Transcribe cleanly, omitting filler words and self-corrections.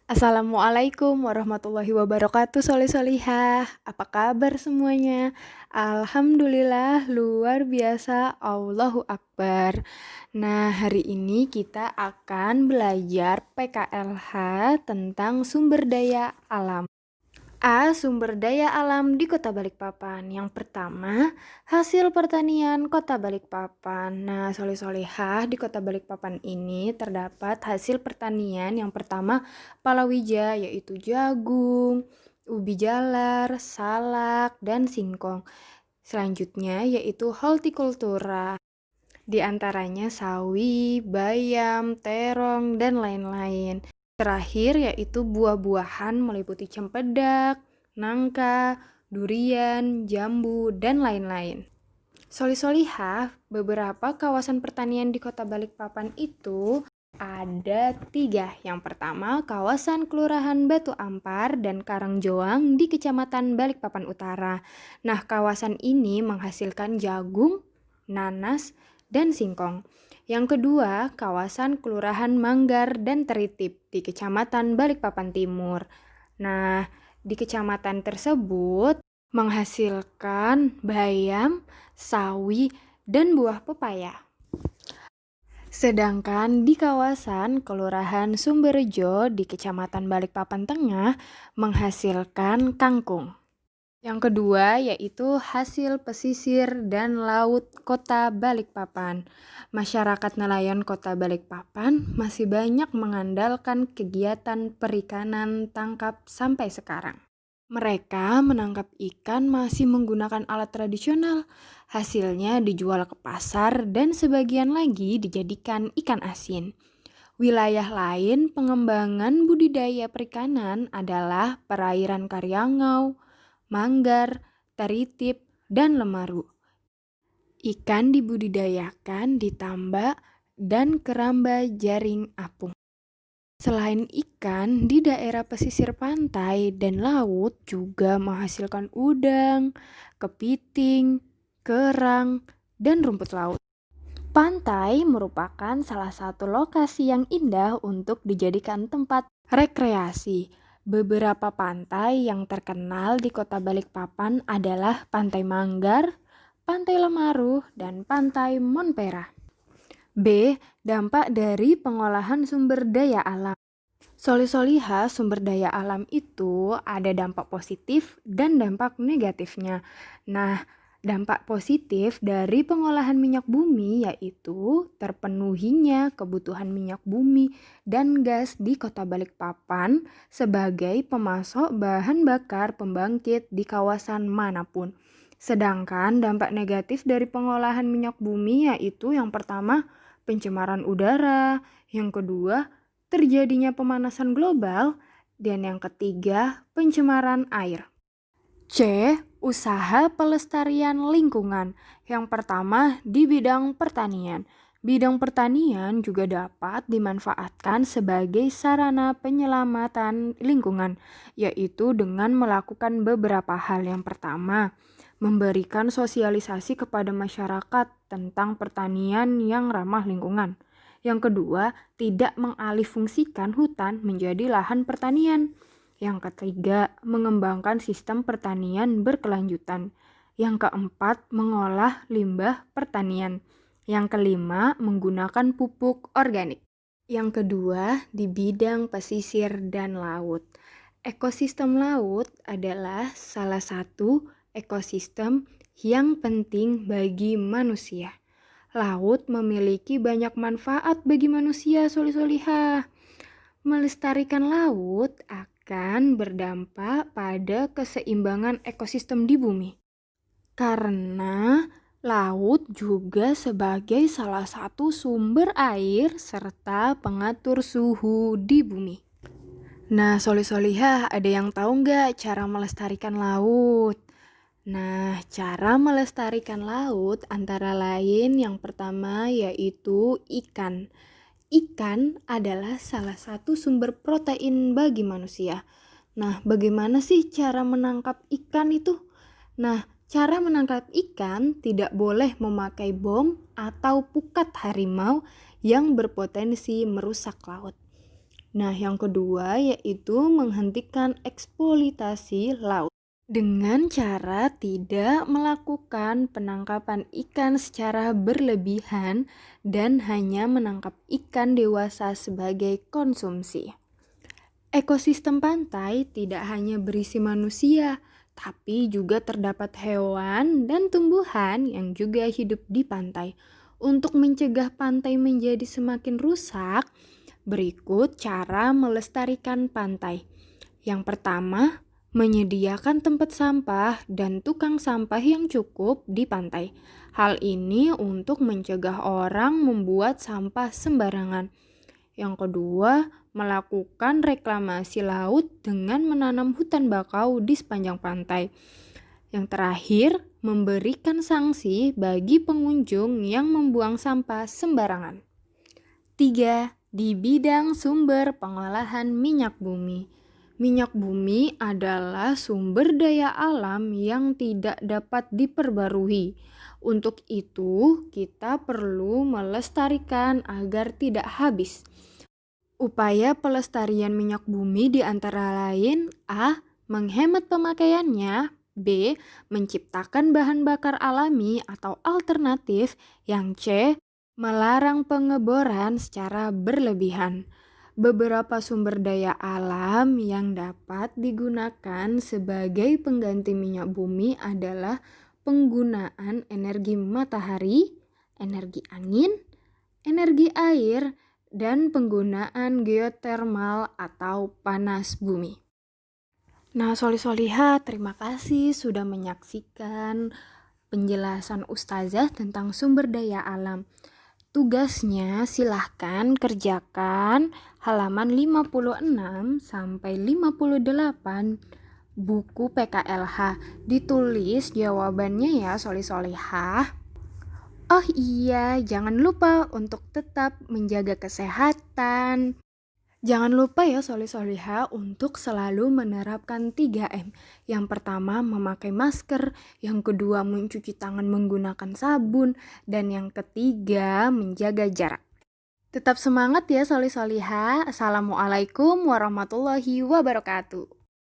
Assalamualaikum warahmatullahi wabarakatuh, soleh-solihah. Apa kabar semuanya? Alhamdulillah, luar biasa, Allahu Akbar. Nah, hari ini kita akan belajar PKLH tentang sumber daya alam. Sumber daya alam di Kota Balikpapan. Yang pertama, hasil pertanian Kota Balikpapan. Nah, soleh-solehah, di Kota Balikpapan ini terdapat hasil pertanian yang pertama palawija, yaitu jagung, ubi jalar, salak, dan singkong. Selanjutnya yaitu hortikultura. Di antaranya sawi, bayam, terong, dan lain-lain. Terakhir yaitu buah-buahan meliputi cempedak, nangka, durian, jambu, dan lain-lain. Soli-solihah, beberapa kawasan pertanian di Kota Balikpapan itu ada 3. Yang pertama, kawasan Kelurahan Batu Ampar dan Karangjoang di Kecamatan Balikpapan Utara. Nah, kawasan ini menghasilkan jagung, nanas, dan singkong. Yang kedua, kawasan Kelurahan Manggar dan Teritip di Kecamatan Balikpapan Timur. Nah, di kecamatan tersebut menghasilkan bayam, sawi, dan buah pepaya. Sedangkan di kawasan Kelurahan Sumberjo di Kecamatan Balikpapan Tengah menghasilkan kangkung. Yang kedua yaitu hasil pesisir dan laut Kota Balikpapan. Masyarakat nelayan Kota Balikpapan masih banyak mengandalkan kegiatan perikanan tangkap sampai sekarang. Mereka menangkap ikan masih menggunakan alat tradisional. Hasilnya dijual ke pasar dan sebagian lagi dijadikan ikan asin. Wilayah lain pengembangan budidaya perikanan adalah perairan Karyangau, Manggar, Teritip, dan Lemaru. Ikan dibudidayakan di tambak dan keramba jaring apung. Selain ikan, di daerah pesisir pantai dan laut juga menghasilkan udang, kepiting, kerang, dan rumput laut. Pantai merupakan salah satu lokasi yang indah untuk dijadikan tempat rekreasi. Beberapa pantai yang terkenal di Kota Balikpapan adalah Pantai Manggar, Pantai Lemaru, dan Pantai Monpera. B. Dampak dari pengolahan sumber daya alam. Soli-solihah, sumber daya alam itu ada dampak positif dan dampak negatifnya. Nah, dampak positif dari pengolahan minyak bumi yaitu terpenuhinya kebutuhan minyak bumi dan gas di Kota Balikpapan sebagai pemasok bahan bakar pembangkit di kawasan manapun. Sedangkan dampak negatif dari pengolahan minyak bumi yaitu yang pertama pencemaran udara, yang kedua terjadinya pemanasan global, dan yang ketiga pencemaran air. C. Usaha pelestarian lingkungan. Yang pertama di bidang pertanian. Bidang pertanian juga dapat dimanfaatkan sebagai sarana penyelamatan lingkungan, yaitu dengan melakukan beberapa hal. Yang pertama, memberikan sosialisasi kepada masyarakat tentang pertanian yang ramah lingkungan. Yang kedua, tidak mengalihfungsikan hutan menjadi lahan pertanian. Yang ketiga, mengembangkan sistem pertanian berkelanjutan. Yang keempat, mengolah limbah pertanian. Yang kelima, menggunakan pupuk organik. Yang kedua, di bidang pesisir dan laut. Ekosistem laut adalah salah satu ekosistem yang penting bagi manusia. Laut memiliki banyak manfaat bagi manusia, solih-solihah. Melestarikan laut akan berdampak pada keseimbangan ekosistem di bumi. Karena laut juga sebagai salah satu sumber air serta pengatur suhu di bumi. Nah, solih-solihah, ada yang tahu nggak cara melestarikan laut? Nah, cara melestarikan laut antara lain yang pertama yaitu ikan. Ikan adalah salah satu sumber protein bagi manusia. Nah, bagaimana sih cara menangkap ikan itu? Nah, cara menangkap ikan tidak boleh memakai bom atau pukat harimau yang berpotensi merusak laut. Nah, yang kedua yaitu menghentikan eksploitasi laut. Dengan cara tidak melakukan penangkapan ikan secara berlebihan dan hanya menangkap ikan dewasa sebagai konsumsi. Ekosistem pantai tidak hanya berisi manusia, tapi juga terdapat hewan dan tumbuhan yang juga hidup di pantai. Untuk mencegah pantai menjadi semakin rusak, berikut cara melestarikan pantai. Yang pertama, menyediakan tempat sampah dan tukang sampah yang cukup di pantai. Hal ini untuk mencegah orang membuat sampah sembarangan. Yang kedua, melakukan reklamasi laut dengan menanam hutan bakau di sepanjang pantai. Yang terakhir, memberikan sanksi bagi pengunjung yang membuang sampah sembarangan. 3. Di bidang sumber pengolahan minyak bumi. Minyak bumi adalah sumber daya alam yang tidak dapat diperbarui. Untuk itu, kita perlu melestarikan agar tidak habis. Upaya pelestarian minyak bumi di antara lain: A. Menghemat pemakaiannya. B. Menciptakan bahan bakar alami atau alternatif. Yang C. Melarang pengeboran secara berlebihan. Beberapa sumber daya alam yang dapat digunakan sebagai pengganti minyak bumi adalah penggunaan energi matahari, energi angin, energi air, dan penggunaan geotermal atau panas bumi. Nah, Soli-Soliha, terima kasih sudah menyaksikan penjelasan Ustazah tentang sumber daya alam. Tugasnya silahkan kerjakan halaman 56 sampai 58 buku PKLH. Ditulis jawabannya ya, Soli-Solihah. Oh iya, jangan lupa untuk tetap menjaga kesehatan. Jangan lupa ya Soli-Soliha untuk selalu menerapkan 3M. Yang pertama memakai masker, yang kedua mencuci tangan menggunakan sabun, dan yang ketiga menjaga jarak. Tetap semangat ya Soli-Soliha. Assalamualaikum warahmatullahi wabarakatuh.